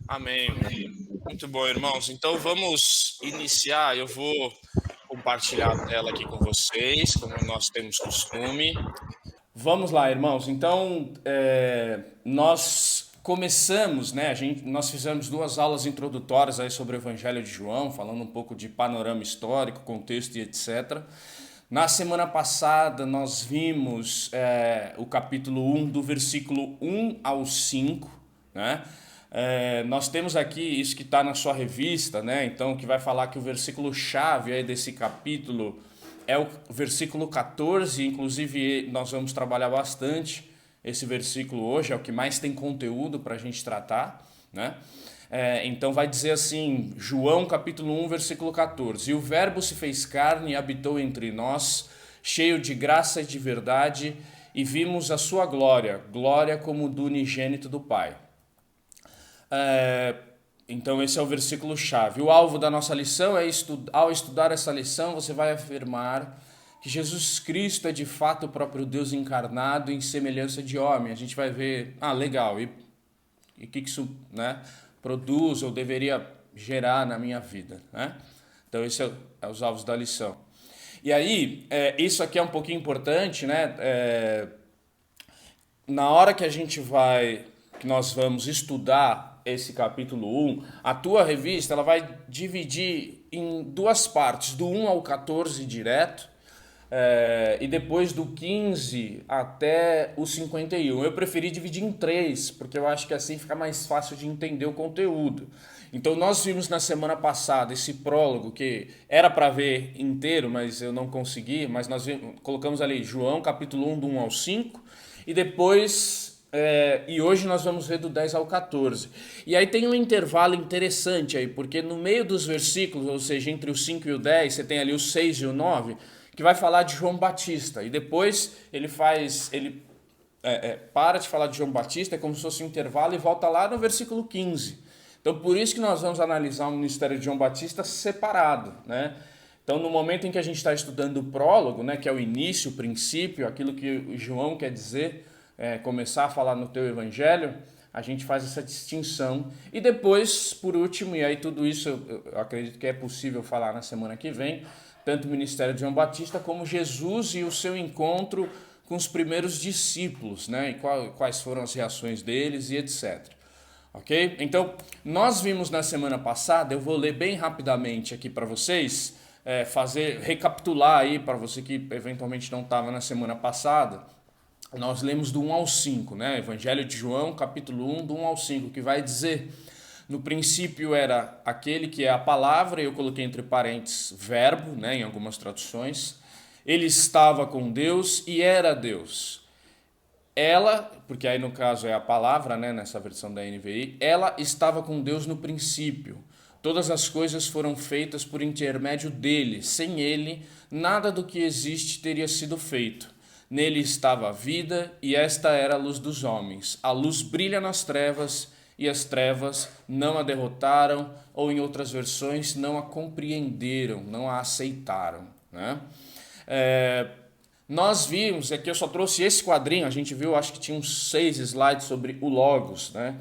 Amém. Muito bom, irmãos. Então vamos iniciar. Eu vou compartilhar a tela aqui com vocês, como nós temos costume. Vamos lá, irmãos. Então, nós começamos, né? Nós fizemos duas aulas introdutórias aí sobre o Evangelho de João, falando um pouco de panorama histórico, contexto e etc. Na semana passada, nós vimos o capítulo 1, do versículo 1 ao 5, né? Nós temos aqui isso que está na sua revista, né? Então, que vai falar que o versículo chave aí desse capítulo é o versículo 14, inclusive nós vamos trabalhar bastante esse versículo hoje, é o que mais tem conteúdo para a gente tratar, né? Então vai dizer assim, João capítulo 1, versículo 14: E o verbo se fez carne e habitou entre nós, cheio de graça e de verdade, e vimos a sua glória, glória como do unigênito do Pai. Então esse é o versículo chave. O alvo da nossa lição é, ao estudar essa lição, você vai afirmar que Jesus Cristo é de fato o próprio Deus encarnado em semelhança de homem. A gente vai ver, legal, e o que isso, né, produz ou deveria gerar na minha vida, né? Então esse é os alvos da lição. E aí, isso aqui é um pouquinho importante, né? Na hora que nós vamos estudar esse capítulo 1, a tua revista ela vai dividir em duas partes, do 1 ao 14 direto, e depois do 15 até o 51. Eu preferi dividir em três, porque eu acho que assim fica mais fácil de entender o conteúdo. Então nós vimos na semana passada esse prólogo que era para ver inteiro, mas eu não consegui, mas colocamos ali João capítulo 1 do 1 ao 5, e depois e hoje nós vamos ver do 10 ao 14. E aí tem um intervalo interessante aí, porque no meio dos versículos, ou seja, entre o 5 e o 10, você tem ali o 6 e o 9, que vai falar de João Batista. E depois ele para de falar de João Batista, é como se fosse um intervalo, e volta lá no versículo 15. Então por isso que nós vamos analisar o ministério de João Batista separado, né? Então, no momento em que a gente está estudando o prólogo, né, que é o início, o princípio, aquilo que o João quer dizer, começar a falar no teu evangelho, a gente faz essa distinção. E depois, por último, e aí tudo isso eu acredito que é possível falar na semana que vem, tanto o ministério de João Batista como Jesus e o seu encontro com os primeiros discípulos, né, e quais foram as reações deles e etc. Ok? Então, nós vimos na semana passada, eu vou ler bem rapidamente aqui para vocês, recapitular aí para você que eventualmente não estava na semana passada. Nós lemos do 1 ao 5, né? Evangelho de João, capítulo 1, do 1 ao 5, que vai dizer: no princípio era aquele que é a palavra, eu coloquei entre parênteses verbo, né, em algumas traduções. Ele estava com Deus e era Deus. Ela, porque aí no caso é a palavra, né, nessa versão da NVI, ela estava com Deus no princípio. Todas as coisas foram feitas por intermédio dele. Sem ele, nada do que existe teria sido feito. Nele estava a vida, e esta era a luz dos homens. A luz brilha nas trevas, e as trevas não a derrotaram, ou em outras versões, não a compreenderam, não a aceitaram, né? Nós vimos, aqui eu só trouxe esse quadrinho, a gente viu, acho que tinha uns 6 slides sobre o Logos, né?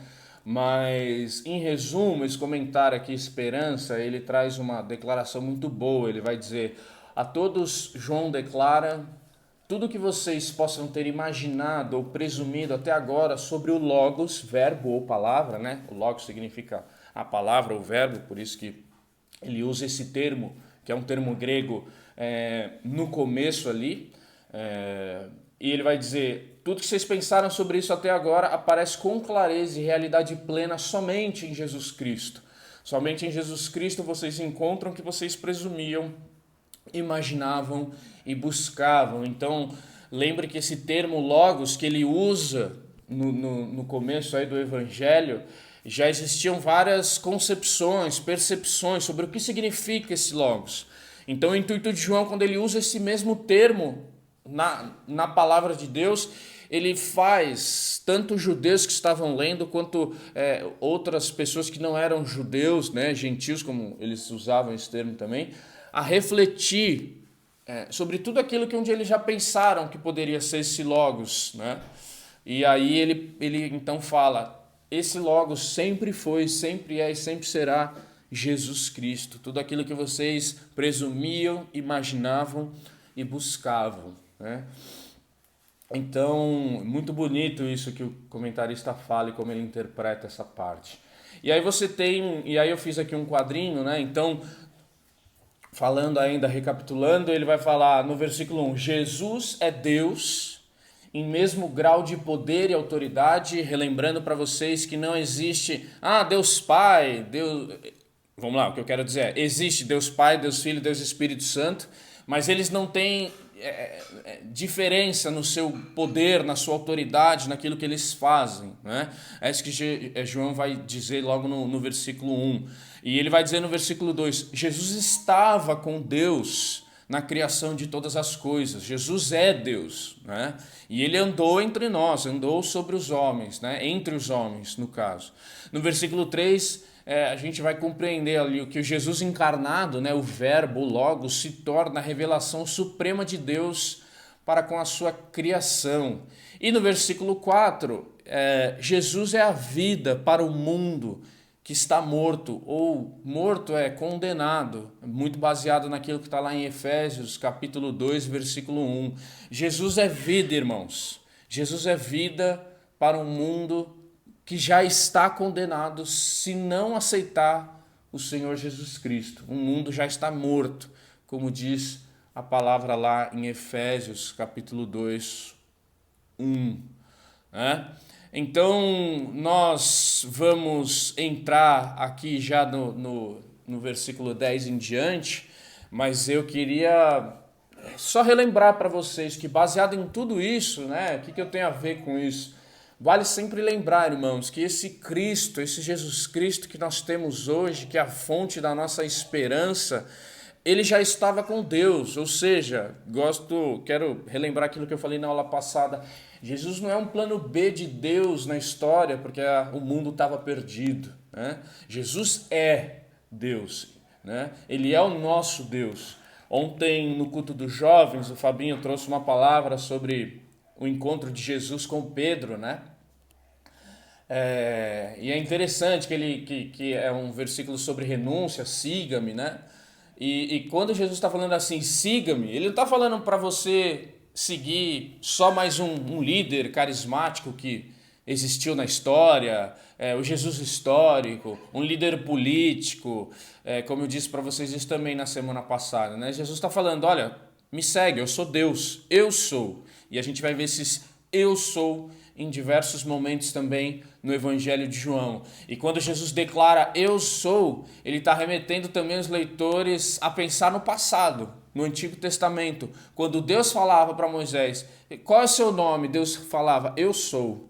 Mas, em resumo, esse comentário aqui, Esperança, ele traz uma declaração muito boa. Ele vai dizer: a todos João declara tudo que vocês possam ter imaginado ou presumido até agora sobre o Logos, verbo ou palavra, né? O Logos significa a palavra ou verbo, por isso que ele usa esse termo, que é um termo grego, no começo ali. E ele vai dizer: tudo que vocês pensaram sobre isso até agora aparece com clareza e realidade plena somente em Jesus Cristo. Somente em Jesus Cristo vocês encontram o que vocês presumiam, imaginavam e buscavam. Então, lembre que esse termo logos que ele usa no começo aí do Evangelho, já existiam várias concepções, percepções sobre o que significa esse logos. Então, o intuito de João, quando ele usa esse mesmo termo na palavra de Deus, ele faz tanto os judeus que estavam lendo quanto outras pessoas que não eram judeus, né, gentios, como eles usavam esse termo também, a refletir sobre tudo aquilo que um dia eles já pensaram que poderia ser esse logos, né? E aí ele então fala: esse Logos sempre foi, sempre é e sempre será Jesus Cristo. Tudo aquilo que vocês presumiam, imaginavam e buscavam, né? Então, muito bonito isso que o comentarista fala e como ele interpreta essa parte. E aí eu fiz aqui um quadrinho, né? Então, falando ainda, recapitulando, ele vai falar no versículo 1, Jesus é Deus em mesmo grau de poder e autoridade, relembrando para vocês que não existe, Deus Pai, Deus... Vamos lá, o que eu quero dizer é, existe Deus Pai, Deus Filho, Deus Espírito Santo, mas eles não têm diferença no seu poder, na sua autoridade, naquilo que eles fazem, né? É isso que João vai dizer logo no versículo 1. E ele vai dizer no versículo 2, Jesus estava com Deus na criação de todas as coisas. Jesus é Deus, né? E ele andou entre nós, andou sobre os homens, né? Entre os homens, no caso. No versículo 3, a gente vai compreender ali que o Jesus encarnado, né, o verbo, o Logos, se torna a revelação suprema de Deus para com a sua criação. E no versículo 4, Jesus é a vida para o mundo que está morto, ou morto é condenado, muito baseado naquilo que está lá em Efésios, capítulo 2, versículo 1. Jesus é vida, irmãos. Jesus é vida para um mundo que já está condenado se não aceitar o Senhor Jesus Cristo. O mundo já está morto, como diz a palavra lá em Efésios, capítulo 2, 1. Né? Então, nós vamos entrar aqui já no versículo 10 em diante, mas eu queria só relembrar para vocês que, baseado em tudo isso, né, o que eu tenho a ver com isso? Vale sempre lembrar, irmãos, que esse Cristo, esse Jesus Cristo que nós temos hoje, que é a fonte da nossa esperança, ele já estava com Deus, ou seja, quero relembrar aquilo que eu falei na aula passada, Jesus não é um plano B de Deus na história, porque o mundo estava perdido, né? Jesus é Deus, né? Ele é o nosso Deus. Ontem, no culto dos jovens, o Fabinho trouxe uma palavra sobre o encontro de Jesus com Pedro, né? E é interessante que é um versículo sobre renúncia, siga-me, né? E quando Jesus está falando assim, siga-me, ele não está falando para você seguir só mais um líder carismático que existiu na história, o Jesus histórico, um líder político, como eu disse para vocês isso também na semana passada, né? Jesus está falando, olha, me segue, eu sou Deus, eu sou. E a gente vai ver esses eu sou em diversos momentos também no Evangelho de João. E quando Jesus declara eu sou, ele está remetendo também os leitores a pensar no passado, no Antigo Testamento. Quando Deus falava para Moisés, qual é o seu nome? Deus falava, eu sou.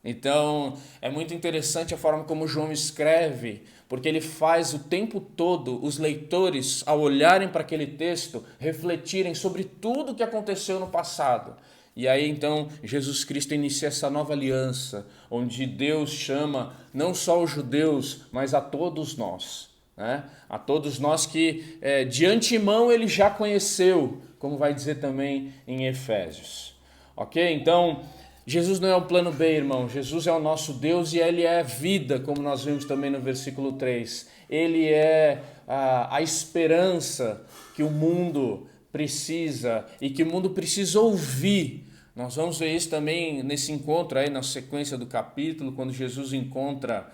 Então, é muito interessante a forma como João escreve, porque ele faz o tempo todo os leitores, ao olharem para aquele texto, refletirem sobre tudo o que aconteceu no passado. E aí então Jesus Cristo inicia essa nova aliança, onde Deus chama não só os judeus, mas a todos nós, né? A todos nós que de antemão ele já conheceu, como vai dizer também em Efésios. Ok? Então, Jesus não é um plano B, irmão. Jesus é o nosso Deus e ele é vida, como nós vimos também no versículo 3. Ele é a esperança que o mundo precisa e que o mundo precisa ouvir. Nós vamos ver isso também nesse encontro aí, na sequência do capítulo, quando Jesus encontra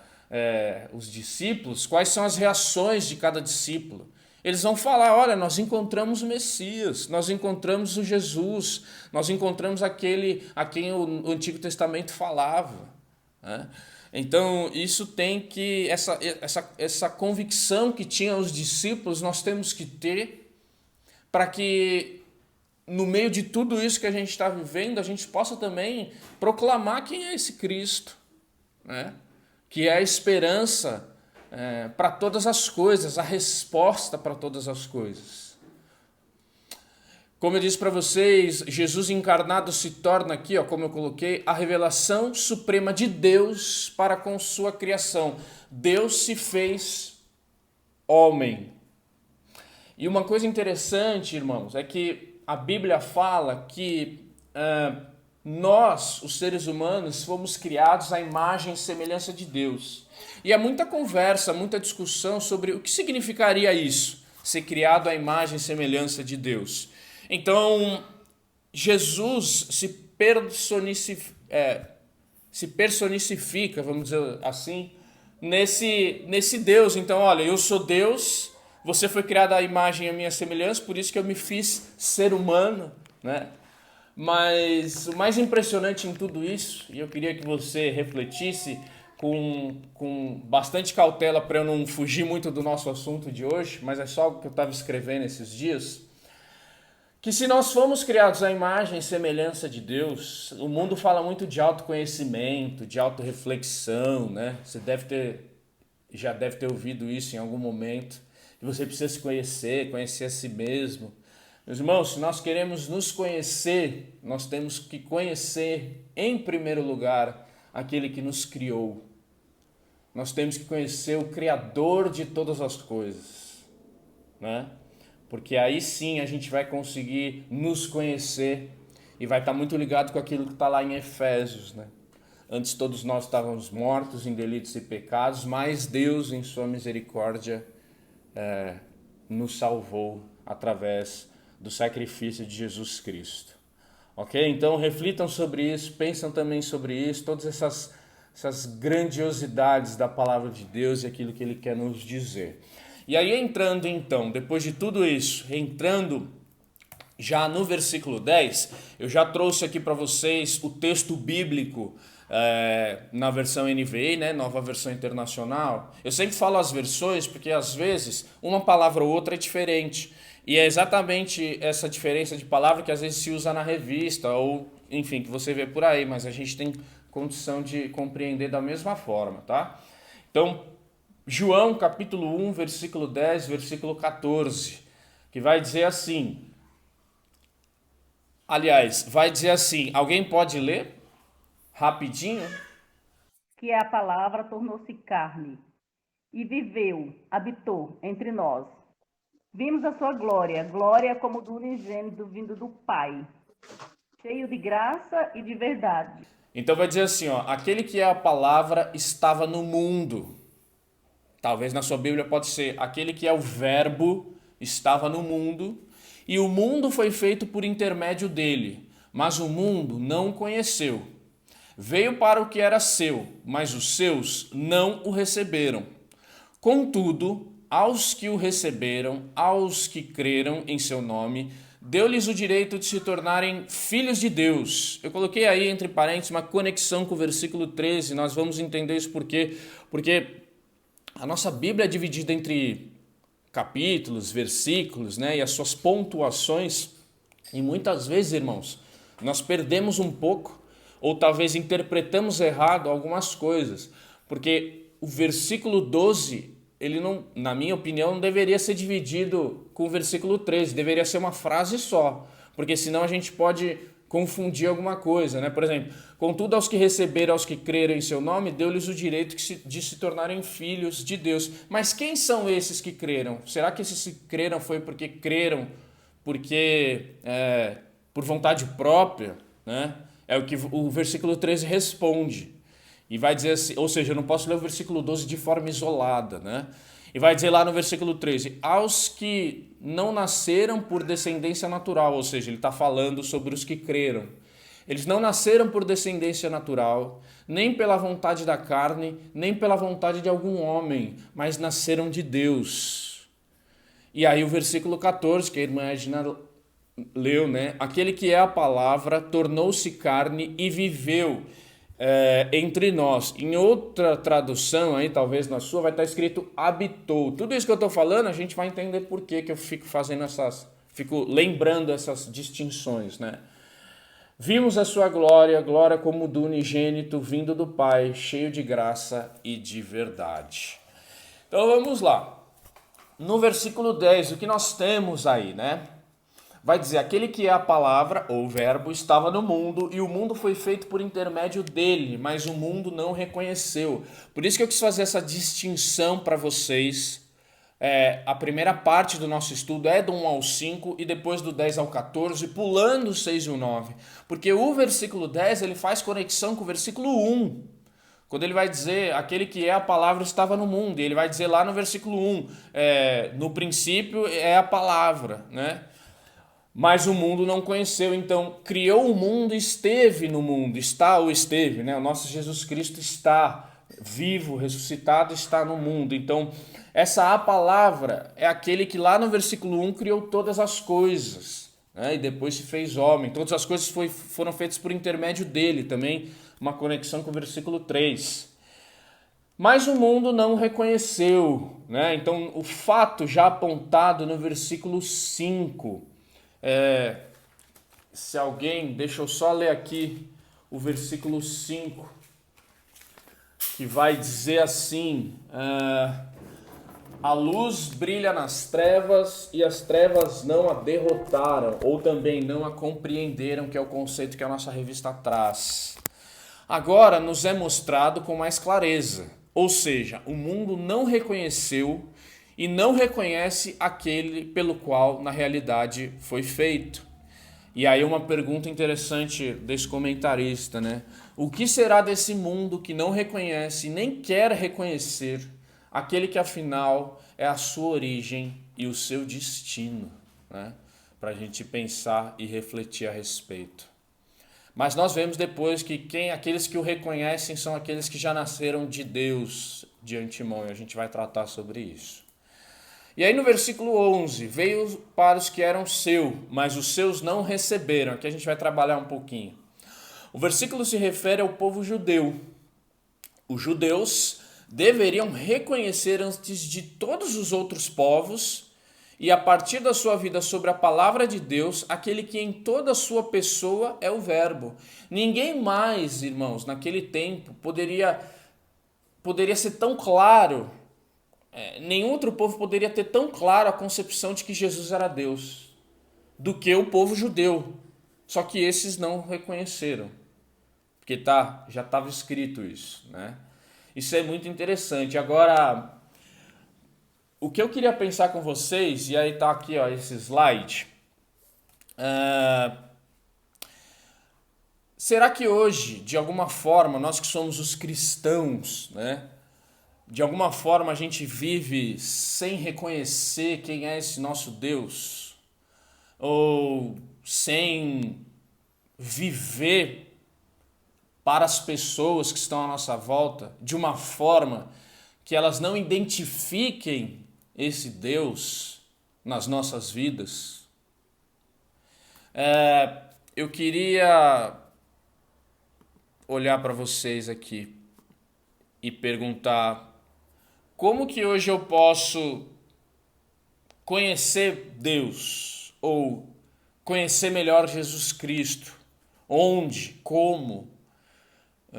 os discípulos, quais são as reações de cada discípulo. Eles vão falar, olha, nós encontramos o Messias, nós encontramos o Jesus, nós encontramos aquele a quem o Antigo Testamento falava, né? Então, isso tem que, essa convicção que tinham os discípulos, nós temos que ter para que no meio de tudo isso que a gente está vivendo, a gente possa também proclamar quem é esse Cristo, né? Que é a esperança para todas as coisas, a resposta para todas as coisas. Como eu disse para vocês, Jesus encarnado se torna aqui, como eu coloquei, a revelação suprema de Deus para com sua criação. Deus se fez homem. E uma coisa interessante, irmãos, é que a Bíblia fala que Nós, os seres humanos, fomos criados à imagem e semelhança de Deus. E há muita conversa, muita discussão sobre o que significaria isso, ser criado à imagem e semelhança de Deus. Então, Jesus se personifica, vamos dizer assim, nesse Deus. Então, olha, eu sou Deus, você foi criado à imagem e à minha semelhança, por isso que eu me fiz ser humano, né? Mas o mais impressionante em tudo isso, e eu queria que você refletisse com bastante cautela para eu não fugir muito do nosso assunto de hoje, mas é só o que eu estava escrevendo esses dias, que se nós fomos criados à imagem e semelhança de Deus, o mundo fala muito de autoconhecimento, de autorreflexão, né? Você já deve ter ouvido isso em algum momento, que você precisa se conhecer a si mesmo. Meus irmãos, se nós queremos nos conhecer, nós temos que conhecer, em primeiro lugar, aquele que nos criou. Nós temos que conhecer o Criador de todas as coisas, né? Porque aí sim a gente vai conseguir nos conhecer e vai estar muito ligado com aquilo que está lá em Efésios, né? Antes todos nós estávamos mortos em delitos e pecados, mas Deus, em sua misericórdia, nos salvou através do sacrifício de Jesus Cristo. Ok? Então reflitam sobre isso, pensam também sobre isso, todas essas grandiosidades da palavra de Deus e aquilo que Ele quer nos dizer. E aí entrando então, depois de tudo isso, entrando já no versículo 10, eu já trouxe aqui para vocês o texto bíblico na versão NVI, né, Nova Versão Internacional. Eu sempre falo as versões porque às vezes uma palavra ou outra é diferente. E é exatamente essa diferença de palavra que às vezes se usa na revista ou, enfim, que você vê por aí, mas a gente tem condição de compreender da mesma forma, tá? Então, João capítulo 1, versículo 10, versículo 14, que vai dizer assim, alguém pode ler rapidinho? Que a palavra tornou-se carne e viveu, habitou entre nós. Vimos a sua glória, glória como do unigênito vindo do Pai, cheio de graça e de verdade. Então vai dizer assim, ó, aquele que é a palavra estava no mundo. Talvez na sua Bíblia pode ser, aquele que é o verbo estava no mundo, e o mundo foi feito por intermédio dele, mas o mundo não o conheceu. Veio para o que era seu, mas os seus não o receberam. Contudo, aos que o receberam, aos que creram em seu nome, deu-lhes o direito de se tornarem filhos de Deus. Eu coloquei aí entre parênteses uma conexão com o versículo 13, nós vamos entender isso por quê? Porque a nossa Bíblia é dividida entre capítulos, versículos, né, e as suas pontuações, e muitas vezes, irmãos, nós perdemos um pouco, ou talvez interpretamos errado algumas coisas, porque o versículo 12, ele não, na minha opinião, não deveria ser dividido com o versículo 13, deveria ser uma frase só, porque senão a gente pode confundir alguma coisa, né? Por exemplo, contudo aos que receberam, aos que creram em seu nome, deu-lhes o direito de se tornarem filhos de Deus. Mas quem são esses que creram? Será que esses que creram foi porque creram, por vontade própria, né? É o que o versículo 13 responde. E vai dizer assim, ou seja, eu não posso ler o versículo 12 de forma isolada, né? E vai dizer lá no versículo 13, aos que não nasceram por descendência natural, ou seja, ele está falando sobre os que creram. Eles não nasceram por descendência natural, nem pela vontade da carne, nem pela vontade de algum homem, mas nasceram de Deus. E aí o versículo 14, que a irmã Edna leu, né? Aquele que é a palavra tornou-se carne e viveu entre nós. Em outra tradução, aí talvez na sua, vai estar escrito habitou. Tudo isso que eu estou falando, a gente vai entender por que eu fico fazendo fico lembrando essas distinções, né? Vimos a sua glória, glória como do unigênito vindo do Pai, cheio de graça e de verdade. Então vamos lá. No versículo 10, o que nós temos aí, né? Vai dizer, aquele que é a palavra, ou o verbo, estava no mundo, e o mundo foi feito por intermédio dele, mas o mundo não reconheceu. Por isso que eu quis fazer essa distinção para vocês, A primeira parte do nosso estudo é do 1 ao 5 e depois do 10 ao 14, pulando o 6 e o 9. Porque o versículo 10 ele faz conexão com o versículo 1. Quando ele vai dizer, aquele que é a palavra estava no mundo. E ele vai dizer lá no versículo 1, no princípio é a palavra, né? Mas o mundo não conheceu, então criou o mundo, esteve no mundo, está ou esteve, né? O nosso Jesus Cristo está vivo, ressuscitado, está no mundo. Então, essa a palavra é aquele que lá no versículo 1 criou todas as coisas, né? E depois se fez homem. Todas as coisas foram feitas por intermédio dele, também uma conexão com o versículo 3. Mas o mundo não reconheceu, né? Então, o fato já apontado no versículo 5. Se alguém, deixa eu só ler aqui o versículo 5, que vai dizer assim: a luz brilha nas trevas e as trevas não a derrotaram, ou também não a compreenderam, que é o conceito que a nossa revista traz. Agora nos é mostrado com mais clareza, ou seja, o mundo não reconheceu e não reconhece aquele pelo qual na realidade foi feito. E aí uma pergunta interessante desse comentarista, né? O que será desse mundo que não reconhece nem quer reconhecer aquele que afinal é a sua origem e o seu destino, né? Para a gente pensar e refletir a respeito. Mas nós vemos depois que aqueles que o reconhecem são aqueles que já nasceram de Deus de antemão, e a gente vai tratar sobre isso. E aí no versículo 11, veio para os que eram seu, mas os seus não receberam. Aqui a gente vai trabalhar um pouquinho. O versículo se refere ao povo judeu. Os judeus deveriam reconhecer antes de todos os outros povos e a partir da sua vida sobre a palavra de Deus, aquele que em toda a sua pessoa é o verbo. Ninguém mais, irmãos, naquele tempo poderia ser tão claro. Nenhum outro povo poderia ter tão claro a concepção de que Jesus era Deus do que o povo judeu. Só que esses não reconheceram, porque já estava escrito isso, né? Isso é muito interessante. Agora, o que eu queria pensar com vocês, e aí tá aqui ó, esse slide, será que hoje, de alguma forma, nós que somos os cristãos, né? De alguma forma a gente vive sem reconhecer quem é esse nosso Deus? Ou sem viver para as pessoas que estão à nossa volta de uma forma que elas não identifiquem esse Deus nas nossas vidas? Eu queria olhar para vocês aqui e perguntar: como que hoje eu posso conhecer Deus ou conhecer melhor Jesus Cristo? Onde? Como? O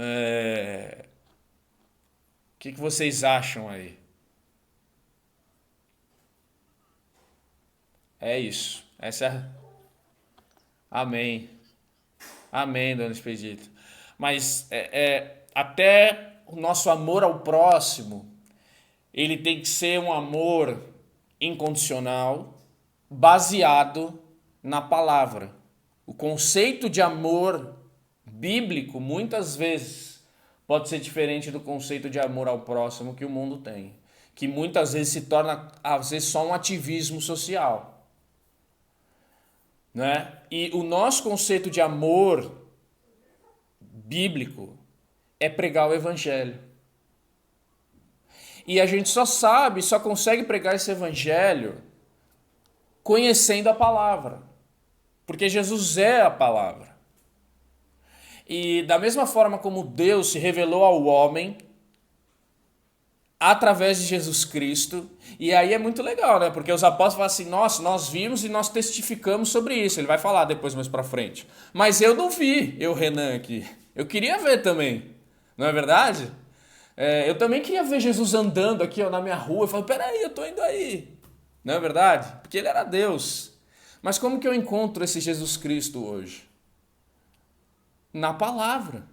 que vocês acham aí? É isso. Essa é. Amém. Amém, dona Expedita. Mas até o nosso amor ao próximo, ele tem que ser um amor incondicional, baseado na palavra. O conceito de amor bíblico, muitas vezes, pode ser diferente do conceito de amor ao próximo que o mundo tem, que muitas vezes se torna, às vezes, só um ativismo social, né? E o nosso conceito de amor bíblico é pregar o evangelho. E a gente só consegue pregar esse evangelho conhecendo a palavra. Porque Jesus é a palavra. E da mesma forma como Deus se revelou ao homem através de Jesus Cristo, e aí é muito legal, né? Porque os apóstolos falam assim: nossa, nós vimos e nós testificamos sobre isso. Ele vai falar depois mais pra frente. Mas eu não vi, Renan aqui. Eu queria ver também. Não é verdade? Eu também queria ver Jesus andando aqui ó, na minha rua. Eu falo: peraí, eu tô indo aí. Não é verdade? Porque ele era Deus. Mas como que eu encontro esse Jesus Cristo hoje? Na palavra.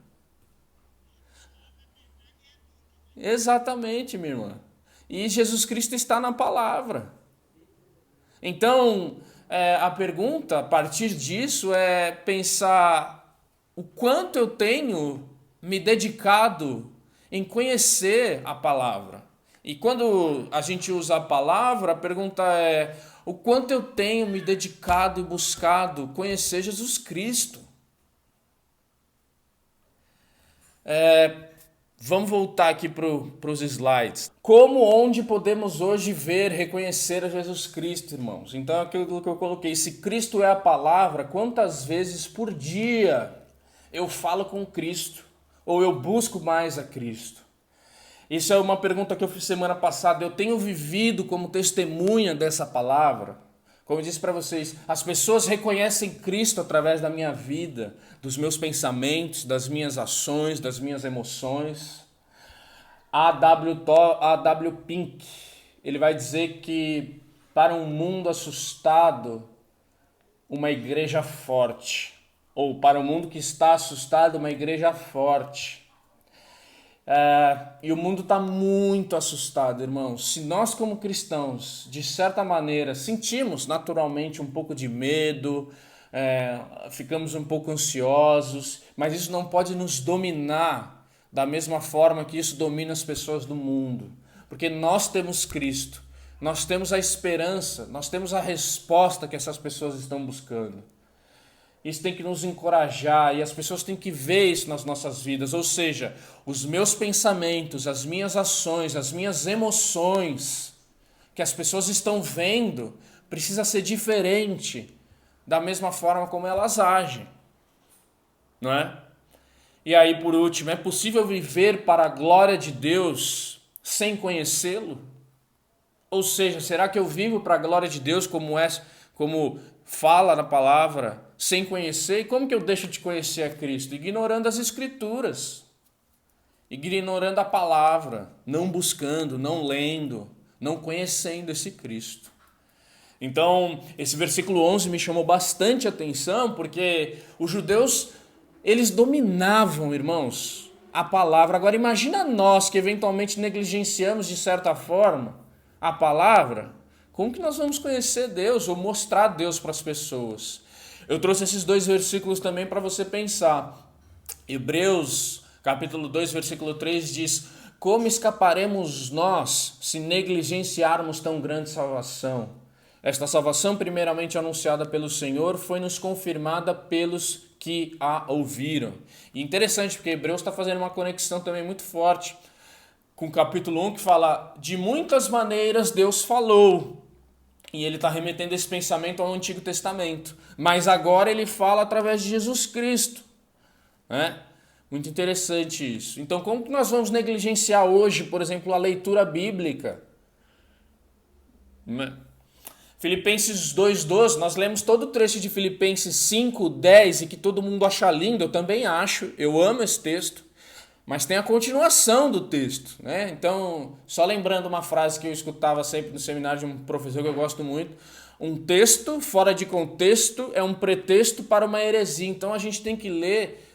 Exatamente, minha irmã. E Jesus Cristo está na palavra. Então, a pergunta a partir disso é pensar o quanto eu tenho me dedicado em conhecer a palavra. E quando a gente usa a palavra, a pergunta é o quanto eu tenho me dedicado e buscado conhecer Jesus Cristo. Vamos voltar aqui para os slides. Como, onde podemos hoje ver, reconhecer a Jesus Cristo, irmãos? Então, aquilo que eu coloquei, se Cristo é a palavra, quantas vezes por dia eu falo com Cristo? Ou eu busco mais a Cristo? Isso é uma pergunta que eu fiz semana passada. Eu tenho vivido como testemunha dessa palavra? Como eu disse para vocês, as pessoas reconhecem Cristo através da minha vida, dos meus pensamentos, das minhas ações, das minhas emoções. A.W. Pink, ele vai dizer que para um mundo assustado, uma igreja forte. Ou para um mundo que está assustado, uma igreja forte. E o mundo está muito assustado, irmãos. Se nós como cristãos, de certa maneira, sentimos naturalmente um pouco de medo, ficamos um pouco ansiosos, mas isso não pode nos dominar da mesma forma que isso domina as pessoas do mundo. Porque nós temos Cristo, nós temos a esperança, nós temos a resposta que essas pessoas estão buscando. Isso tem que nos encorajar e as pessoas têm que ver isso nas nossas vidas. Ou seja, os meus pensamentos, as minhas ações, as minhas emoções que as pessoas estão vendo precisa ser diferente da mesma forma como elas agem. Não é? E aí, por último, é possível viver para a glória de Deus sem conhecê-lo? Ou seja, será que eu vivo para a glória de Deus como fala na palavra, sem conhecer? E como que eu deixo de conhecer a Cristo? Ignorando as Escrituras, ignorando a palavra, não buscando, não lendo, não conhecendo esse Cristo. Então, esse versículo 11 me chamou bastante atenção, porque os judeus, eles dominavam, irmãos, a palavra. Agora, imagina nós que eventualmente negligenciamos de certa forma a palavra. Como que nós vamos conhecer Deus ou mostrar Deus para as pessoas? Eu trouxe esses dois versículos também para você pensar. Hebreus, capítulo 2, versículo 3 diz: como escaparemos nós se negligenciarmos tão grande salvação? Esta salvação, primeiramente anunciada pelo Senhor, foi-nos confirmada pelos que a ouviram. E interessante, porque Hebreus está fazendo uma conexão também muito forte com o capítulo 1, que fala: de muitas maneiras Deus falou. E ele está remetendo esse pensamento ao Antigo Testamento. Mas agora ele fala através de Jesus Cristo. Né? Muito interessante isso. Então, como que nós vamos negligenciar hoje, por exemplo, a leitura bíblica? Filipenses 2:12, nós lemos todo o trecho de Filipenses 5:10 e que todo mundo acha lindo, eu também acho, eu amo esse texto. Mas tem a continuação do texto, né? Então, só lembrando uma frase que eu escutava sempre no seminário de um professor que eu gosto muito: um texto fora de contexto é um pretexto para uma heresia. Então, a gente tem que ler,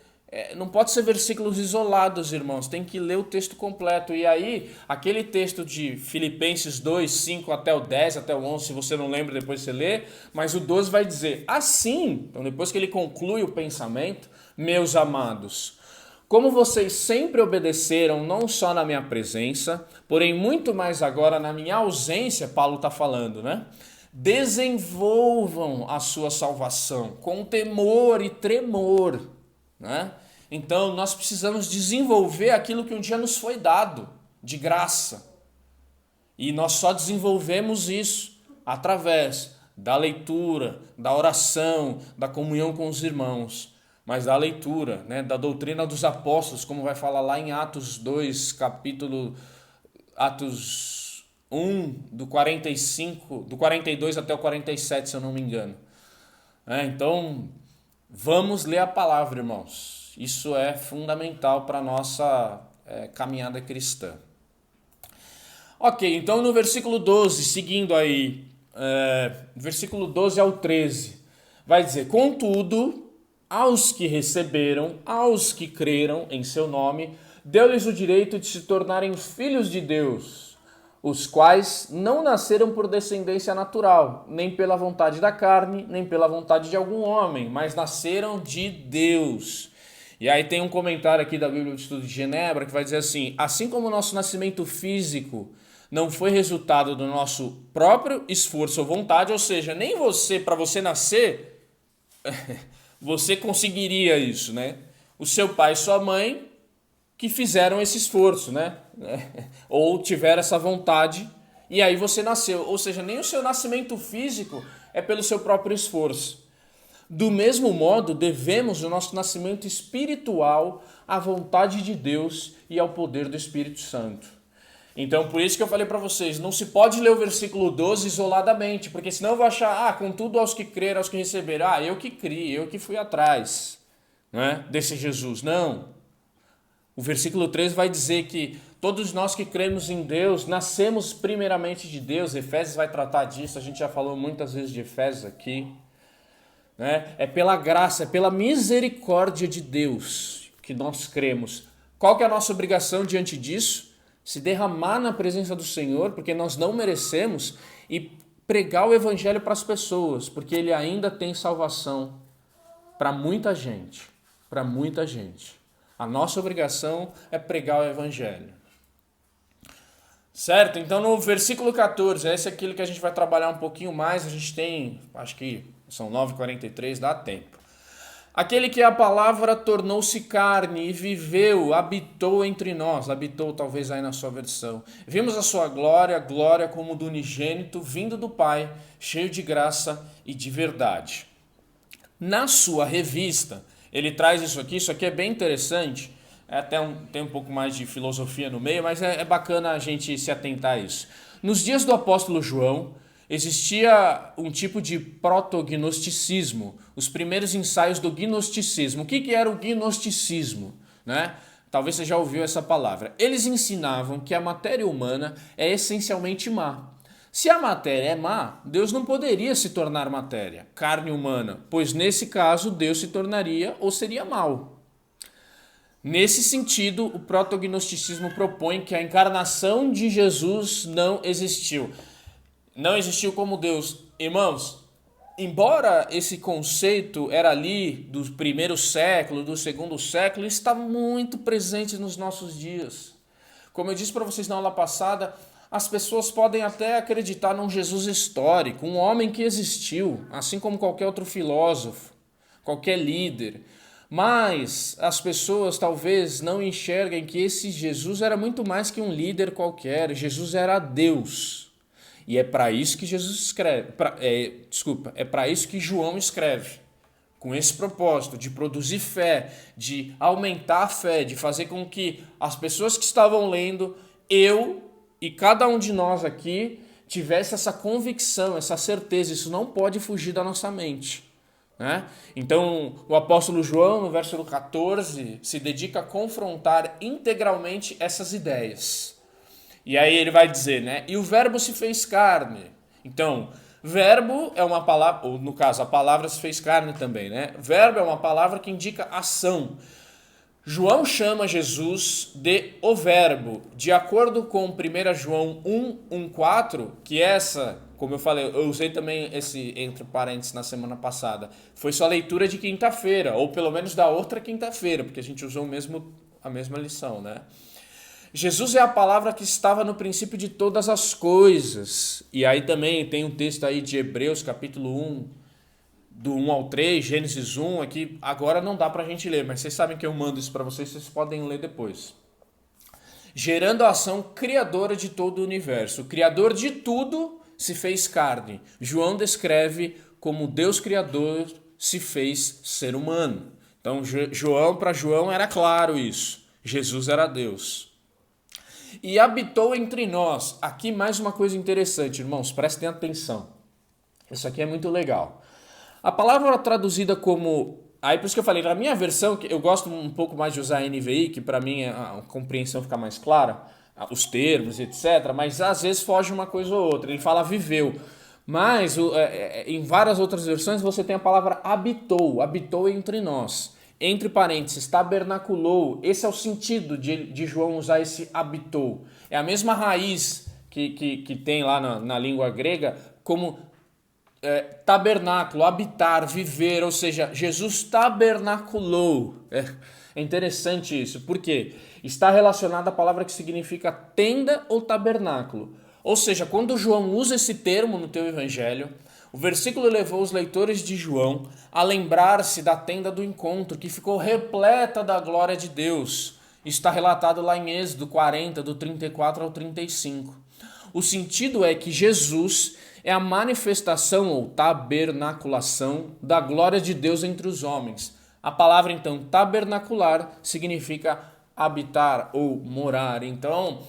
não pode ser versículos isolados, irmãos, tem que ler o texto completo. E aí, aquele texto de Filipenses 2, 5 até o 10, até o 11, se você não lembra, depois você lê, mas o 12 vai dizer assim, então depois que ele conclui o pensamento: meus amados, como vocês sempre obedeceram, não só na minha presença, porém muito mais agora na minha ausência, Paulo está falando, né? Desenvolvam a sua salvação com temor e tremor, né? Então nós precisamos desenvolver aquilo que um dia nos foi dado, de graça. E nós só desenvolvemos isso através da leitura, da oração, da comunhão com os irmãos. Mas da leitura, né, da doutrina dos apóstolos, como vai falar lá em Atos 2, Atos 1, do 42 até o 47, se eu não me engano. Então, vamos ler a palavra, irmãos. Isso é fundamental para a nossa caminhada cristã. Ok, então no versículo 12, seguindo aí, versículo 12 ao 13, vai dizer: contudo, aos que receberam, aos que creram em seu nome, deu-lhes o direito de se tornarem filhos de Deus, os quais não nasceram por descendência natural, nem pela vontade da carne, nem pela vontade de algum homem, mas nasceram de Deus. E aí tem um comentário aqui da Bíblia do Estudo de Genebra que vai dizer assim: assim como o nosso nascimento físico não foi resultado do nosso próprio esforço ou vontade, ou seja, nem você, para você nascer, você conseguiria isso, né? O seu pai e sua mãe que fizeram esse esforço, né? Ou tiveram essa vontade e aí você nasceu. Ou seja, nem o seu nascimento físico é pelo seu próprio esforço. Do mesmo modo, devemos o nosso nascimento espiritual à vontade de Deus e ao poder do Espírito Santo. Então, por isso que eu falei para vocês, não se pode ler o versículo 12 isoladamente, porque senão eu vou achar, contudo aos que creram, aos que receberam, eu que criei, eu que fui atrás, né, desse Jesus. Não. O versículo 13 vai dizer que todos nós que cremos em Deus, nascemos primeiramente de Deus. Efésios vai tratar disso, a gente já falou muitas vezes de Efésios aqui. Né? É pela graça, é pela misericórdia de Deus que nós cremos. Qual que é a nossa obrigação diante disso? Se derramar na presença do Senhor, porque nós não merecemos, e pregar o evangelho para as pessoas, porque ele ainda tem salvação para muita gente, para muita gente. A nossa obrigação é pregar o evangelho. Certo? Então no versículo 14, esse é aquilo que a gente vai trabalhar um pouquinho mais, a gente tem, acho que são 9h43, dá tempo. Aquele que a palavra tornou-se carne e viveu, habitou entre nós, habitou talvez aí na sua versão. Vimos a sua glória, glória como do unigênito, vindo do Pai, cheio de graça e de verdade. Na sua revista, ele traz isso aqui é bem interessante, tem um pouco mais de filosofia no meio, mas é bacana a gente se atentar a isso. Nos dias do apóstolo João, existia um tipo de protognosticismo, os primeiros ensaios do gnosticismo. O que era o gnosticismo? Né? Talvez você já ouviu essa palavra. Eles ensinavam que a matéria humana é essencialmente má. Se a matéria é má, Deus não poderia se tornar matéria, carne humana, pois nesse caso Deus se tornaria ou seria mau. Nesse sentido, o protognosticismo propõe que a encarnação de Jesus não existiu. Não existiu como Deus. Irmãos, embora esse conceito era ali do primeiro século, do segundo século, ele está muito presente nos nossos dias. Como eu disse para vocês na aula passada, as pessoas podem até acreditar num Jesus histórico, um homem que existiu, assim como qualquer outro filósofo, qualquer líder. Mas as pessoas talvez não enxerguem que esse Jesus era muito mais que um líder qualquer. Jesus era Deus. E é para isso que Jesus escreve. É para isso que João escreve. Com esse propósito de produzir fé, de aumentar a fé, de fazer com que as pessoas que estavam lendo, eu e cada um de nós aqui, tivesse essa convicção, essa certeza. Isso não pode fugir da nossa mente. Né? Então, o apóstolo João, no versículo 14, se dedica a confrontar integralmente essas ideias. E aí ele vai dizer, né? E o verbo se fez carne. Então, verbo é uma palavra, ou no caso, a palavra se fez carne também, né? Verbo é uma palavra que indica ação. João chama Jesus de o verbo. De acordo com 1 João 1:4, que essa, como eu falei, eu usei também esse entre parênteses na semana passada, foi só leitura de quinta-feira, ou pelo menos da outra quinta-feira, porque a gente usou a mesma lição, né? Jesus é a palavra que estava no princípio de todas as coisas. E aí também tem um texto aí de Hebreus, capítulo 1, do 1 ao 3, Gênesis 1, aqui agora não dá pra gente ler, mas vocês sabem que eu mando isso para vocês, vocês podem ler depois. Gerando a ação criadora de todo o universo. O criador de tudo se fez carne. João descreve como Deus criador se fez ser humano. Então, para João era claro isso. Jesus era Deus. E habitou entre nós. Aqui mais uma coisa interessante, irmãos, prestem atenção. Isso aqui é muito legal. A palavra traduzida como... Aí por isso que eu falei, na minha versão, eu gosto um pouco mais de usar a NVI, que para mim a compreensão fica mais clara, os termos, etc. Mas às vezes foge uma coisa ou outra. Ele fala viveu. Mas em várias outras versões você tem a palavra habitou entre nós. Entre parênteses, tabernaculou. Esse é o sentido de João usar esse habitou. É a mesma raiz que tem lá na língua grega como tabernáculo, habitar, viver, ou seja, Jesus tabernaculou. É interessante isso, porque está relacionado à palavra que significa tenda ou tabernáculo. Ou seja, quando João usa esse termo no teu evangelho, o versículo levou os leitores de João a lembrar-se da tenda do encontro, que ficou repleta da glória de Deus. Está relatado lá em Êxodo 40, do 34 ao 35. O sentido é que Jesus é a manifestação ou tabernaculação da glória de Deus entre os homens. A palavra, então, tabernacular significa habitar ou morar. Então,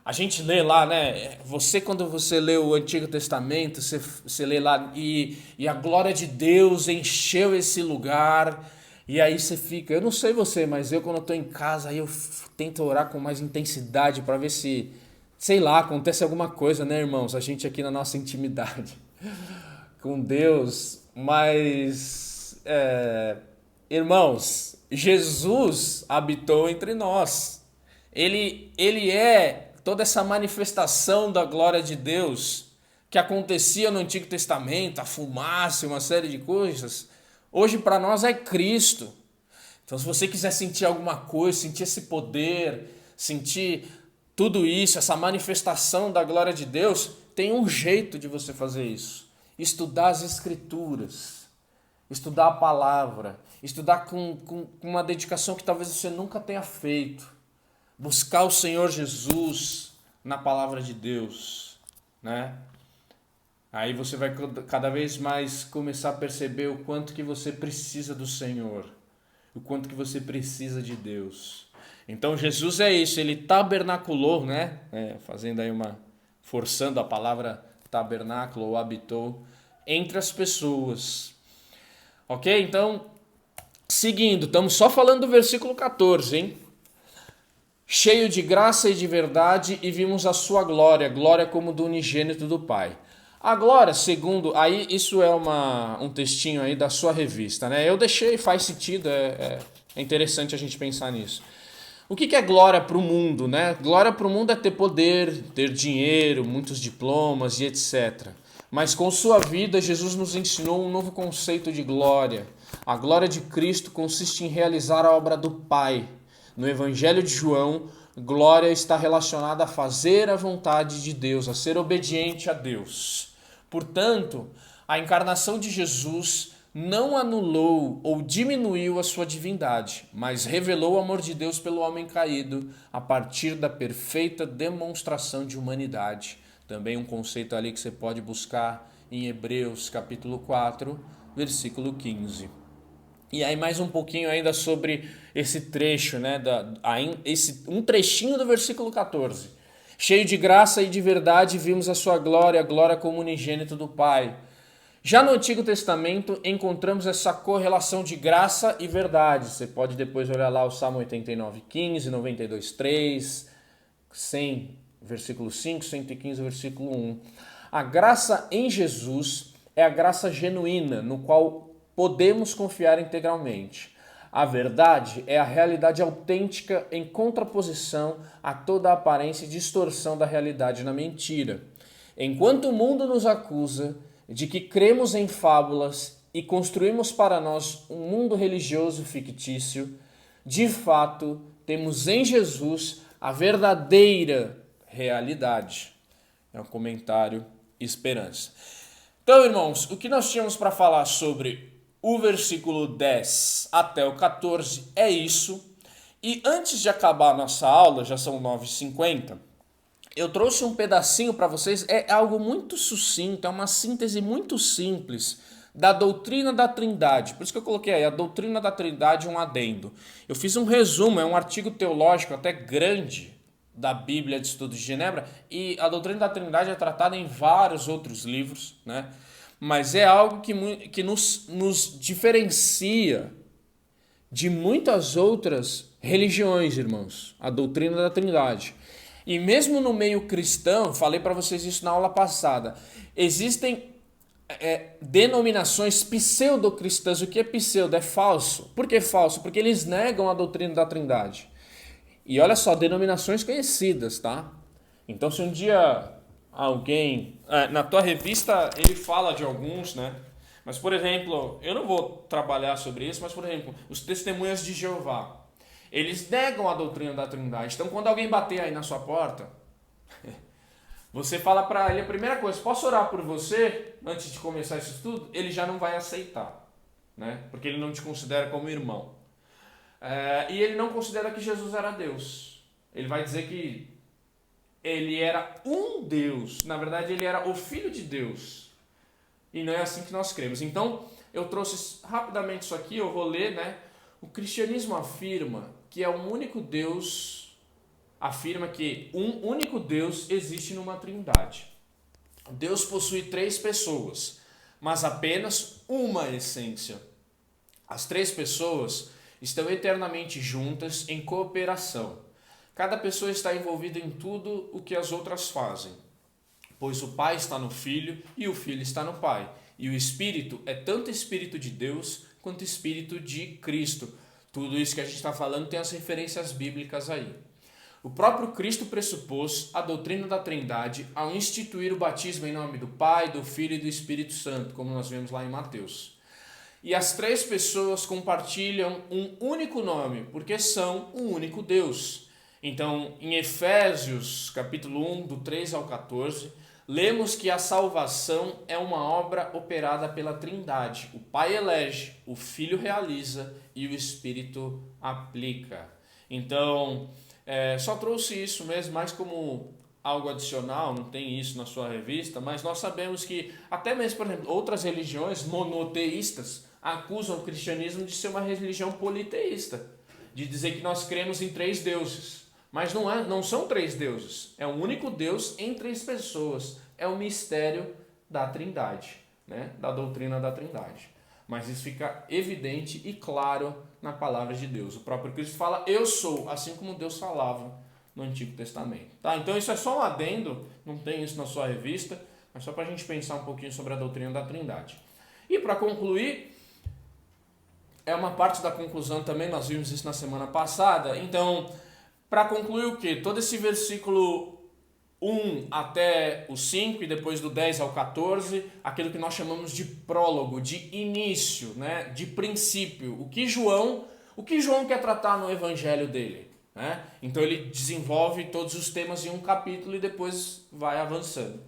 a gente lê lá, né? Quando você lê o Antigo Testamento, você lê lá e a glória de Deus encheu esse lugar. E aí você fica, eu não sei você, mas eu quando eu tô em casa, aí eu tento orar com mais intensidade para ver se, sei lá, acontece alguma coisa, né, irmãos? A gente aqui na nossa intimidade com Deus, mas, irmãos, Jesus habitou entre nós. Ele é toda essa manifestação da glória de Deus que acontecia no Antigo Testamento, a fumaça, uma série de coisas. Hoje para nós é Cristo. Então se você quiser sentir alguma coisa, sentir esse poder, sentir tudo isso, essa manifestação da glória de Deus, tem um jeito de você fazer isso. Estudar as Escrituras, estudar a palavra, estudar com uma dedicação que talvez você nunca tenha feito. Buscar o Senhor Jesus na palavra de Deus, né? Aí você vai cada vez mais começar a perceber o quanto que você precisa do Senhor, o quanto que você precisa de Deus. Então Jesus é isso, ele tabernaculou, né? Fazendo aí forçando a palavra tabernáculo ou habitou entre as pessoas. Ok? Então, seguindo, estamos só falando do versículo 14, hein? Cheio de graça e de verdade, e vimos a sua glória, glória como do unigênito do Pai. A glória, segundo, aí isso é um textinho aí da sua revista, né? Eu deixei, faz sentido, é interessante a gente pensar nisso. O que é glória para o mundo, né? Glória para o mundo é ter poder, ter dinheiro, muitos diplomas e etc. Mas com sua vida, Jesus nos ensinou um novo conceito de glória. A glória de Cristo consiste em realizar a obra do Pai. No Evangelho de João, glória está relacionada a fazer a vontade de Deus, a ser obediente a Deus. Portanto, a encarnação de Jesus não anulou ou diminuiu a sua divindade, mas revelou o amor de Deus pelo homem caído a partir da perfeita demonstração de humanidade. Também um conceito ali que você pode buscar em Hebreus capítulo 4, versículo 15. E aí mais um pouquinho ainda sobre esse trecho, né? Um trechinho do versículo 14. Cheio de graça e de verdade, vimos a sua glória, a glória como unigênito do Pai. Já no Antigo Testamento encontramos essa correlação de graça e verdade. Você pode depois olhar lá o Salmo 89:15, 92:3, 100, versículo 5, 115, versículo 1. A graça em Jesus é a graça genuína, no qual podemos confiar integralmente. A verdade é a realidade autêntica em contraposição a toda a aparência e distorção da realidade na mentira. Enquanto o mundo nos acusa de que cremos em fábulas e construímos para nós um mundo religioso fictício, de fato, temos em Jesus a verdadeira realidade. É um comentário Esperança. Então, irmãos, o que nós tínhamos para falar sobre o versículo 10 até o 14 é isso. E antes de acabar a nossa aula, já são 9h50, eu trouxe um pedacinho para vocês, é algo muito sucinto, é uma síntese muito simples da doutrina da Trindade. Por isso que eu coloquei aí, a doutrina da Trindade, um adendo. Eu fiz um resumo, é um artigo teológico até grande da Bíblia de Estudos de Genebra, e a doutrina da Trindade é tratada em vários outros livros, né? Mas é algo que nos diferencia de muitas outras religiões, irmãos, a doutrina da Trindade. E mesmo no meio cristão, falei para vocês isso na aula passada, existem denominações pseudo-cristãs. O que é pseudo? É falso. Por que falso? Porque eles negam a doutrina da Trindade. E olha só, denominações conhecidas, tá? Então se um dia alguém... na tua revista ele fala de alguns, né? Mas, por exemplo, eu não vou trabalhar sobre isso, mas, por exemplo, os testemunhas de Jeová, eles negam a doutrina da Trindade. Então, quando alguém bater aí na sua porta, você fala para ele a primeira coisa: posso orar por você antes de começar esse estudo? Ele já não vai aceitar, né? Porque ele não te considera como irmão. E ele não considera que Jesus era Deus. Ele vai dizer que ele era um Deus. Na verdade, ele era o Filho de Deus. E não é assim que nós cremos. Então, eu trouxe rapidamente isso aqui, eu vou ler, né? O cristianismo afirma que é um único Deus, afirma que um único Deus existe numa trindade. Deus possui 3 pessoas, mas apenas uma essência. As 3 pessoas estão eternamente juntas em cooperação. Cada pessoa está envolvida em tudo o que as outras fazem, pois o Pai está no Filho e o Filho está no Pai. E o Espírito é tanto Espírito de Deus quanto Espírito de Cristo. Tudo isso que a gente está falando tem as referências bíblicas aí. O próprio Cristo pressupôs a doutrina da Trindade ao instituir o batismo em nome do Pai, do Filho e do Espírito Santo, como nós vemos lá em Mateus. E as 3 pessoas compartilham um único nome, porque são um único Deus. Então, em Efésios, capítulo 1, do 3 ao 14, lemos que a salvação é uma obra operada pela Trindade. O Pai elege, o Filho realiza e o Espírito aplica. Então, só trouxe isso mesmo, mais como algo adicional, não tem isso na sua revista, mas nós sabemos que até mesmo, por exemplo, outras religiões monoteístas acusam o cristianismo de ser uma religião politeísta, de dizer que nós cremos em 3 deuses. Mas não são 3 deuses, é um único Deus em 3 pessoas. É o mistério da Trindade, né? Da doutrina da Trindade. Mas isso fica evidente e claro na palavra de Deus. O próprio Cristo fala: eu sou, assim como Deus falava no Antigo Testamento. Tá? Então isso é só um adendo, não tem isso na sua revista, mas só para a gente pensar um pouquinho sobre a doutrina da Trindade. E para concluir, é uma parte da conclusão também, nós vimos isso na semana passada. Então, para concluir o quê? Todo esse versículo 1 até o 5 e depois do 10 ao 14, aquilo que nós chamamos de prólogo, de início, né? De princípio. O que João quer tratar no evangelho dele, né? Então ele desenvolve todos os temas em um capítulo e depois vai avançando.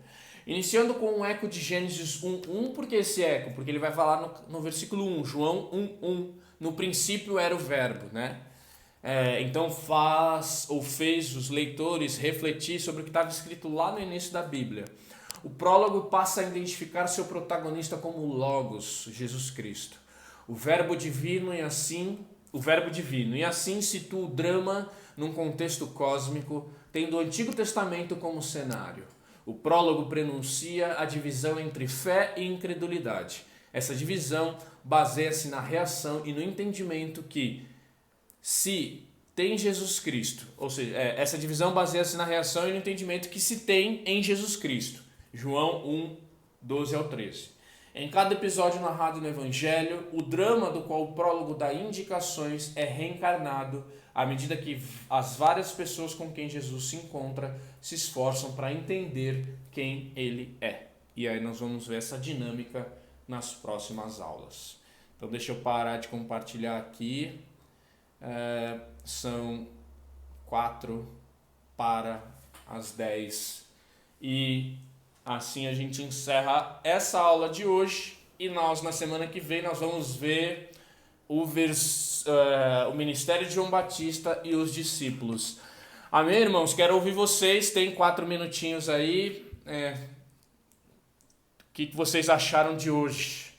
Iniciando com um eco de Gênesis 1:1, por que esse eco? Porque ele vai falar no versículo 1, João 1:1, no princípio era o verbo, né? Então fez os leitores refletir sobre o que estava escrito lá no início da Bíblia. O prólogo passa a identificar seu protagonista como Logos, Jesus Cristo, o verbo divino, e assim situa o drama num contexto cósmico, tendo o Antigo Testamento como cenário. O prólogo prenuncia a divisão entre fé e incredulidade. Essa divisão baseia-se na reação e no entendimento que, se tem Jesus Cristo, ou seja, essa divisão baseia-se na reação e no entendimento que se tem em Jesus Cristo. João 1, 12 ao 13. Em cada episódio narrado no Evangelho, o drama do qual o prólogo dá indicações é reencarnado à medida que as várias pessoas com quem Jesus se encontra se esforçam para entender quem ele é. E aí nós vamos ver essa dinâmica nas próximas aulas. Então deixa eu parar de compartilhar aqui. São 4 para as 10 e assim a gente encerra essa aula de hoje, e nós na semana que vem nós vamos ver o ministério de João Batista e os discípulos. Amém, irmãos? Quero ouvir vocês, tem 4 minutinhos aí. O que vocês acharam de hoje?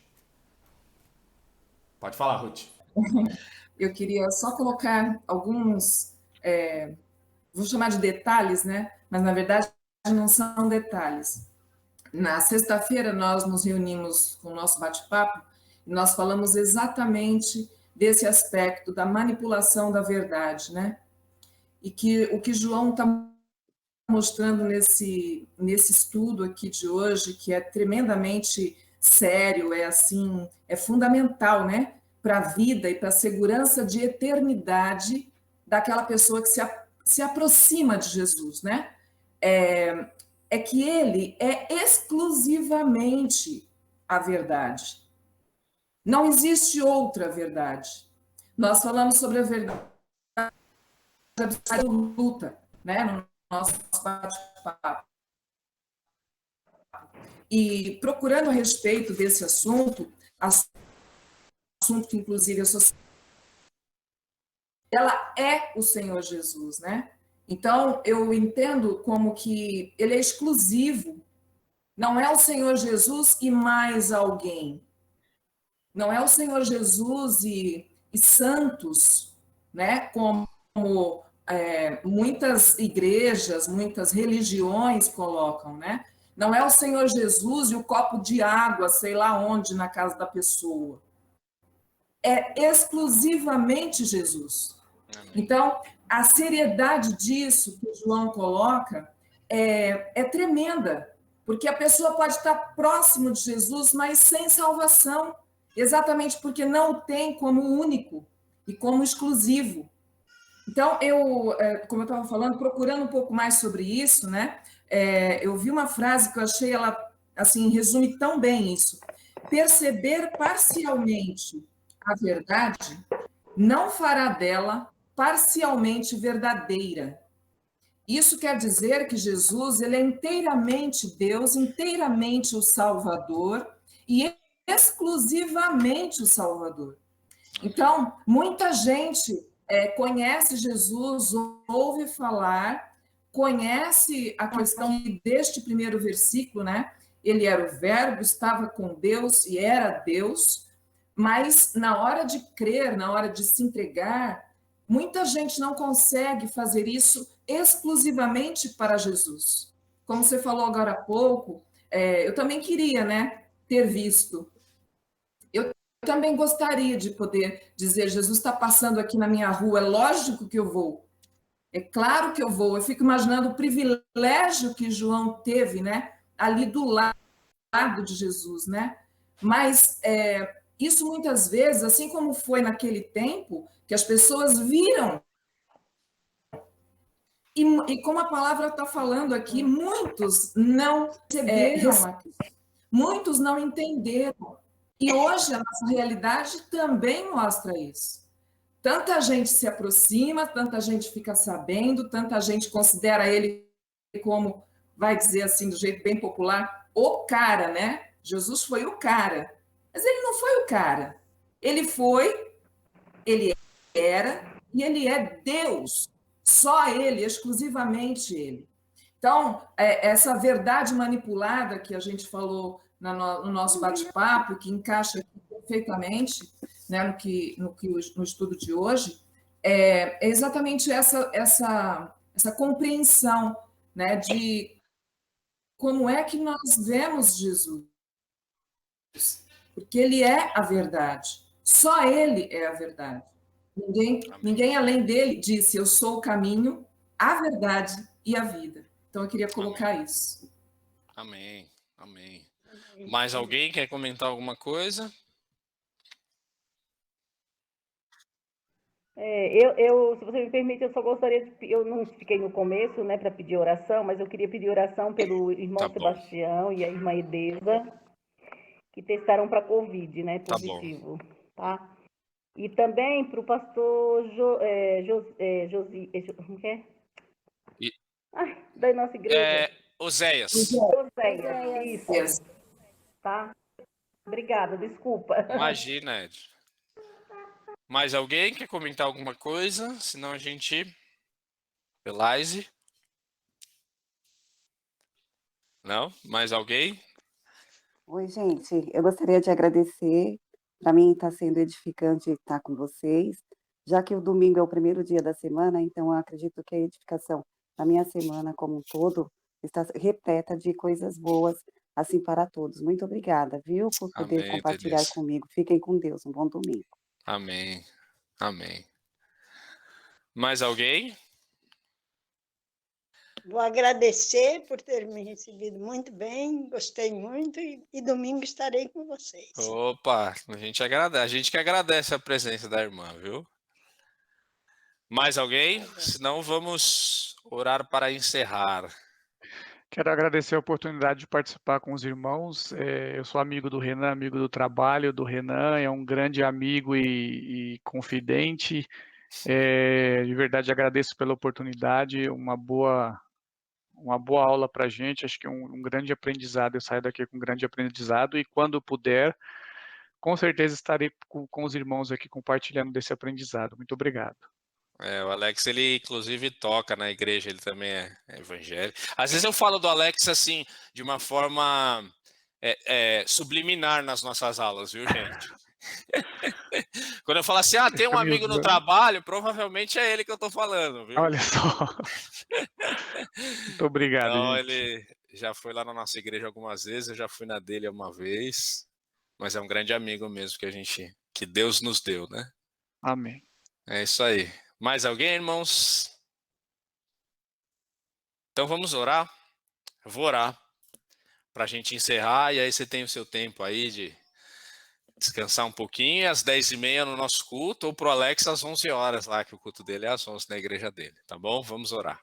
Pode falar, Ruth. Eu queria só colocar alguns, vou chamar de detalhes, né? Mas na verdade não são detalhes. Na sexta-feira nós nos reunimos com o nosso bate-papo e nós falamos exatamente desse aspecto da manipulação da verdade, né? E que o que João está mostrando nesse estudo aqui de hoje, que é tremendamente sério, é fundamental, né? Para a vida e para a segurança de eternidade daquela pessoa que se aproxima de Jesus, né? é que ele é exclusivamente a verdade. Não existe outra verdade. Nós falamos sobre a verdade absoluta, né, no nosso bate-papo. E procurando a respeito desse assunto que inclusive a sociedade, ela é o Senhor Jesus, né? Então, eu entendo como que ele é exclusivo. Não é o Senhor Jesus e mais alguém. Não é o Senhor Jesus e santos, né? Como muitas igrejas, muitas religiões colocam, né? Não é o Senhor Jesus e o copo de água, sei lá onde, na casa da pessoa. É exclusivamente Jesus. Então, a seriedade disso que o João coloca é tremenda, porque a pessoa pode estar próximo de Jesus, mas sem salvação, exatamente porque não o tem como único e como exclusivo. Então, como eu estava falando, procurando um pouco mais sobre isso, né? Eu vi uma frase que eu achei ela, assim, resume tão bem isso. Perceber parcialmente a verdade não fará dela parcialmente verdadeira. Isso quer dizer que Jesus ele é inteiramente Deus, inteiramente o Salvador e exclusivamente o Salvador. Então, muita gente conhece Jesus, ouve falar, conhece a questão deste primeiro versículo, né? Ele era o Verbo, estava com Deus e era Deus, mas na hora de crer, na hora de se entregar, muita gente não consegue fazer isso exclusivamente para Jesus. Como você falou agora há pouco, eu também queria, né, ter visto. Eu também gostaria de poder dizer, Jesus está passando aqui na minha rua, é lógico que eu vou. É claro que eu vou. Eu fico imaginando o privilégio que João teve, né, ali do lado de Jesus, né? Mas isso muitas vezes, assim como foi naquele tempo, que as pessoas viram, e como a palavra está falando aqui, muitos não receberam, muitos não entenderam. E hoje a nossa realidade também mostra isso. Tanta gente se aproxima, tanta gente fica sabendo, tanta gente considera ele como, vai dizer assim, do jeito bem popular, o cara, né? Jesus foi o cara. Mas ele não foi o cara. Ele foi, ele era e ele é Deus. Só ele, exclusivamente ele. Então, essa verdade manipulada que a gente falou no nosso bate-papo, que encaixa perfeitamente, né, no estudo de hoje, é exatamente essa compreensão, né, de como é que nós vemos Jesus. Porque ele é a verdade. Só ele é a verdade. Ninguém além dele disse, eu sou o caminho, a verdade e a vida. Então, eu queria colocar isso. Amém, amém. Mais alguém quer comentar alguma coisa? Se você me permite, eu só gostaria de... Eu não fiquei no começo, né, para pedir oração, mas eu queria pedir oração pelo irmão Sebastião e a irmã Edeza, que testaram para Covid, né, positivo, tá? E também para o pastor como que é? Da nossa igreja. Oséias. Oséias, isso. Tá? Obrigada, desculpa. Imagina, Ed. Mais alguém quer comentar alguma coisa? Senão a gente... Belaise? Não? Mais alguém? Oi, gente. Eu gostaria de agradecer. Para mim está sendo edificante estar com vocês, já que o domingo é o primeiro dia da semana, então eu acredito que a edificação da minha semana como um todo está repleta de coisas boas, assim, para todos. Muito obrigada, viu, por poder Amém, compartilhar Denise. comigo. Fiquem com Deus. Um bom domingo. Amém. Amém. Mais alguém? Vou agradecer por ter me recebido muito bem, gostei muito e domingo estarei com vocês. Opa, a gente que agradece a presença da irmã, viu? Mais alguém? Senão vamos orar para encerrar. Quero agradecer a oportunidade de participar com os irmãos. Eu sou amigo do Renan, amigo do trabalho do Renan, é um grande amigo e confidente. De verdade, agradeço pela oportunidade, uma boa aula para a gente, acho que um grande aprendizado, eu saio daqui com um grande aprendizado, e quando puder, com certeza estarei com os irmãos aqui compartilhando desse aprendizado. Muito obrigado. O Alex, ele inclusive toca na igreja, ele também é evangélico. Às vezes eu falo do Alex assim, de uma forma subliminar nas nossas aulas, viu, gente? Quando eu falo assim, tem um amigo no trabalho, provavelmente é ele que eu tô falando, viu? Olha só. Muito obrigado, então, gente. ele já foi lá na nossa igreja algumas vezes, eu já fui na dele uma vez, mas é um grande amigo mesmo que Deus nos deu, né? Amém. É isso aí. Mais alguém, irmãos? Então vamos orar. Eu vou orar para a gente encerrar, e aí você tem o seu tempo aí de descansar um pouquinho, às 10h30 no nosso culto, ou para o Alex às 11 horas lá, que o culto dele é às 11 na igreja dele, tá bom? Vamos orar.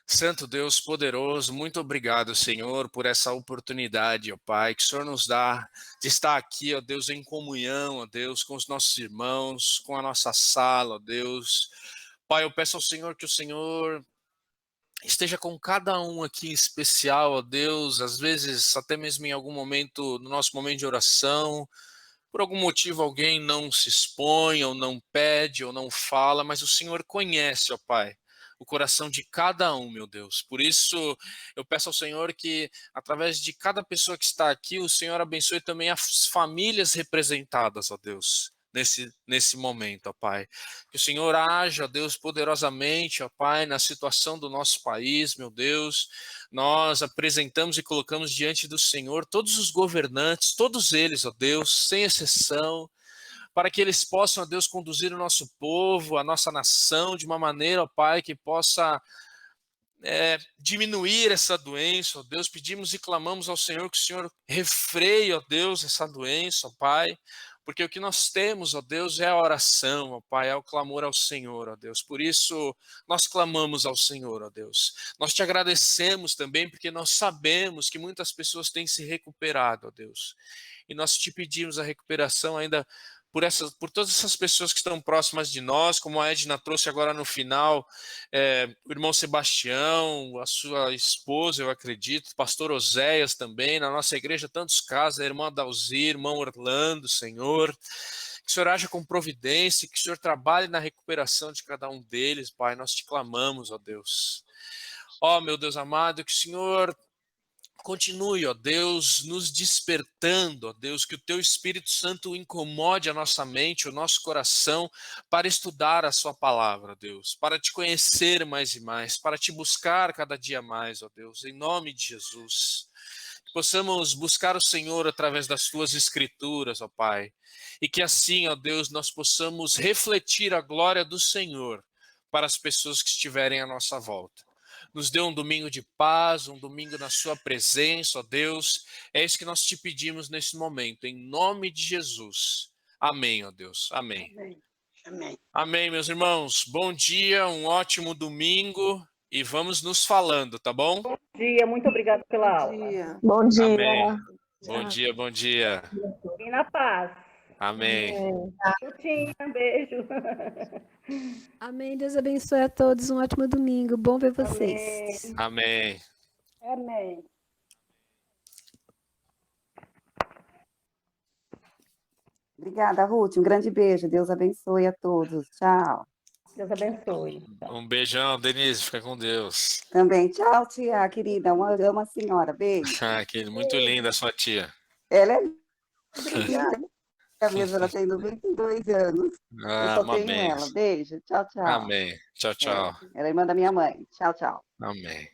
Santo Deus poderoso, muito obrigado, Senhor, por essa oportunidade, ó Pai, que o Senhor nos dá de estar aqui, ó Deus, em comunhão, ó Deus, com os nossos irmãos, com a nossa sala, ó Deus. Pai, eu peço ao Senhor que o Senhor esteja com cada um aqui em especial, ó Deus, às vezes até mesmo em algum momento, no nosso momento de oração, por algum motivo alguém não se expõe, ou não pede, ou não fala, mas o Senhor conhece, ó Pai, o coração de cada um, meu Deus. Por isso, eu peço ao Senhor que, através de cada pessoa que está aqui, o Senhor abençoe também as famílias representadas, ó Deus, nesse momento, ó Pai. Que o Senhor haja, ó Deus, poderosamente, ó Pai, na situação do nosso país, meu Deus. Nós apresentamos e colocamos diante do Senhor todos os governantes, todos eles, ó Deus, sem exceção, para que eles possam, ó Deus, conduzir o nosso povo, a nossa nação, de uma maneira, ó Pai, que possa diminuir essa doença, ó Deus. Pedimos e clamamos ao Senhor que o Senhor refreie, ó Deus, essa doença, ó Pai, porque o que nós temos, ó Deus, é a oração, ó Pai, é o clamor ao Senhor, ó Deus. Por isso, nós clamamos ao Senhor, ó Deus. Nós te agradecemos também, porque nós sabemos que muitas pessoas têm se recuperado, ó Deus. E nós te pedimos a recuperação ainda por todas essas pessoas que estão próximas de nós, como a Edna trouxe agora no final, o irmão Sebastião, a sua esposa, eu acredito, o pastor Oséias também, na nossa igreja tantos casos, a irmã Dalzir, irmão Orlando, Senhor, que o Senhor haja com providência, que o Senhor trabalhe na recuperação de cada um deles, Pai, nós te clamamos, ó Deus. Ó, meu Deus amado, que o Senhor continue, ó Deus, nos despertando, ó Deus, que o Teu Espírito Santo incomode a nossa mente, o nosso coração, para estudar a Sua palavra, ó Deus, para Te conhecer mais e mais, para Te buscar cada dia mais, ó Deus, em nome de Jesus. Que possamos buscar o Senhor através das Tuas Escrituras, ó Pai, e que assim, ó Deus, nós possamos refletir a glória do Senhor para as pessoas que estiverem à nossa volta. Nos dê um domingo de paz, um domingo na sua presença, ó Deus. É isso que nós te pedimos nesse momento, em nome de Jesus. Amém, ó Deus. Amém. Amém. Amém. Amém, meus irmãos. Bom dia, um ótimo domingo e vamos nos falando, tá bom? Bom dia, muito obrigada pela aula. Bom dia. Amém. Bom dia, bom dia. E na paz. Amém. Um beijo. Amém. Deus abençoe a todos. Um ótimo domingo. Bom ver vocês. Amém. Amém. Obrigada, Ruth. Um grande beijo. Deus abençoe a todos. Tchau. Deus abençoe. Um beijão, Denise. Fica com Deus. Também. Tchau, tia, querida. Amo a senhora. Beijo. Muito linda a sua tia. Ela é obrigada. Mesmo, ela tem 92 anos. Eu só tenho ela. Beijo. Tchau, tchau. Amém. Tchau, tchau. Ela é irmã da minha mãe. Tchau, tchau. Amém.